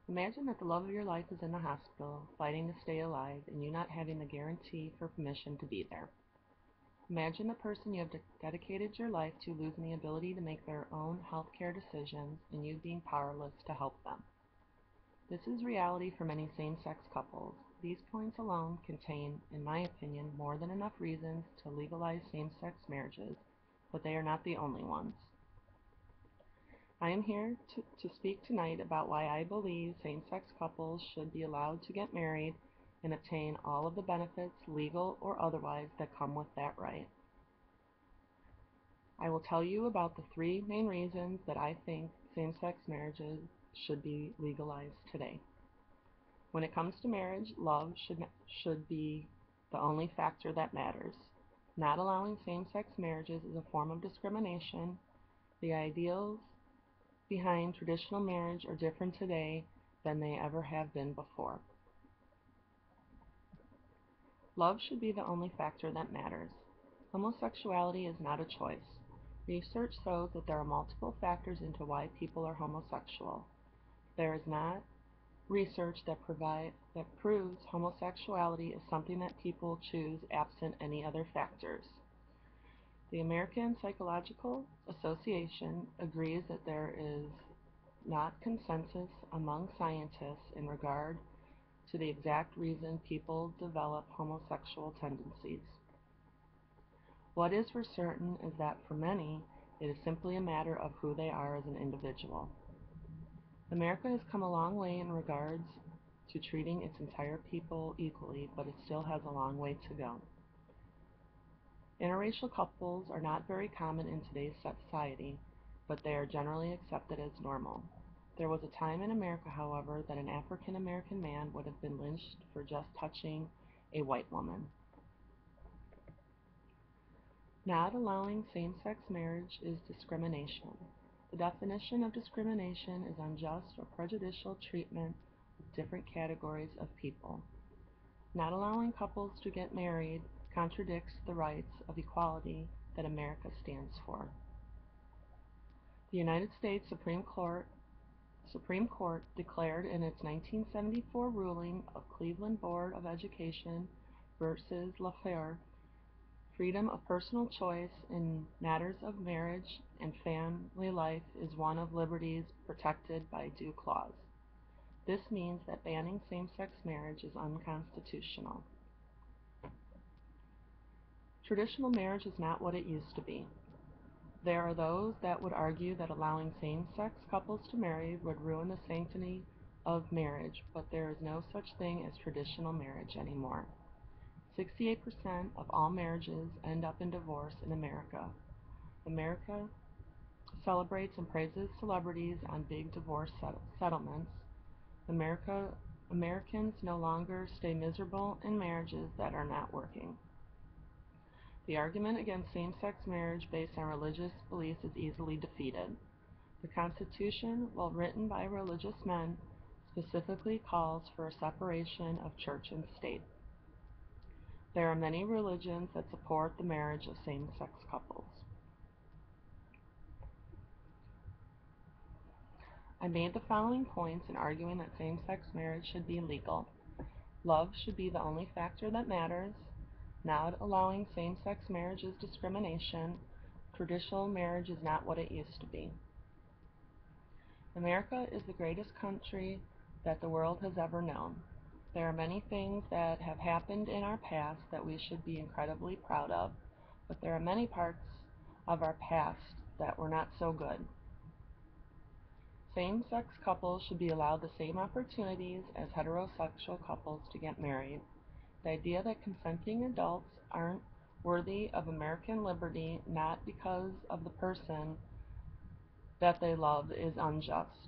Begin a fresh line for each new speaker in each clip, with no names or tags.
Imagine that the love of your life is in the hospital, fighting to stay alive, and you not having the guarantee for permission to be there. Imagine the person you have dedicated your life to losing the ability to make their own healthcare decisions and you being powerless to help them. This is reality for many same-sex couples. These points alone contain, in my opinion, more than enough reasons to legalize same-sex marriages, but they are not the only ones. I am here to speak tonight about why I believe same-sex couples should be allowed to get married and obtain all of the benefits, legal or otherwise, that come with that right. I will tell you about the three main reasons that I think same-sex marriages should be legalized today. When it comes to marriage, love should be the only factor that matters. Not allowing same-sex marriages is a form of discrimination. The ideals behind traditional marriage are different today than they ever have been before. Love should be the only factor that matters. Homosexuality is not a choice. Research shows that there are multiple factors into why people are homosexual. There is not research that proves homosexuality is something that people choose absent any other factors. The American Psychological Association agrees that there is not consensus among scientists in regard to the exact reason people develop homosexual tendencies. What is for certain is that for many, it is simply a matter of who they are as an individual. America has come a long way in regards to treating its entire people equally, but it still has a long way to go. Interracial couples are not very common in today's society, but they are generally accepted as normal. There was a time in America, however, that an African American man would have been lynched for just touching a white woman. Not allowing same-sex marriage is discrimination. The definition of discrimination is unjust or prejudicial treatment of different categories of people. Not allowing couples to get married contradicts the rights of equality that America stands for. The United States Supreme Court declared in its 1974 ruling of Cleveland Board of Education versus Lafleur, freedom of personal choice in matters of marriage and family life is one of liberties protected by due clause. This means that banning same-sex marriage is unconstitutional. Traditional marriage is not what it used to be. There are those that would argue that allowing same-sex couples to marry would ruin the sanctity of marriage, but there is no such thing as traditional marriage anymore. 68% of all marriages end up in divorce in America. America celebrates and praises celebrities on big divorce settlements. Americans no longer stay miserable in marriages that are not working. The argument against same-sex marriage based on religious beliefs is easily defeated. The Constitution, while written by religious men, specifically calls for a separation of church and state. There are many religions that support the marriage of same-sex couples. I made the following points in arguing that same-sex marriage should be legal. Love should be the only factor that matters. Not allowing same-sex marriage is discrimination. Traditional marriage is not what it used to be. America is the greatest country that the world has ever known. There are many things that have happened in our past that we should be incredibly proud of, but there are many parts of our past that were not so good. Same-sex couples should be allowed the same opportunities as heterosexual couples to get married. The idea that consenting adults aren't worthy of American liberty not because of the person that they love is unjust.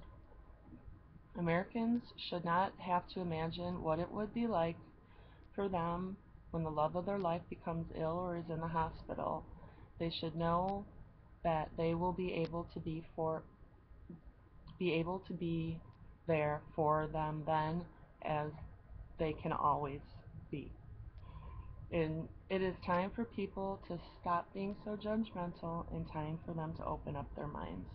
Americans should not have to imagine what it would be like for them when the love of their life becomes ill or is in the hospital. They should know that they will be able to be there for them then, as they can always be. And it is time for people to stop being so judgmental and time for them to open up their minds.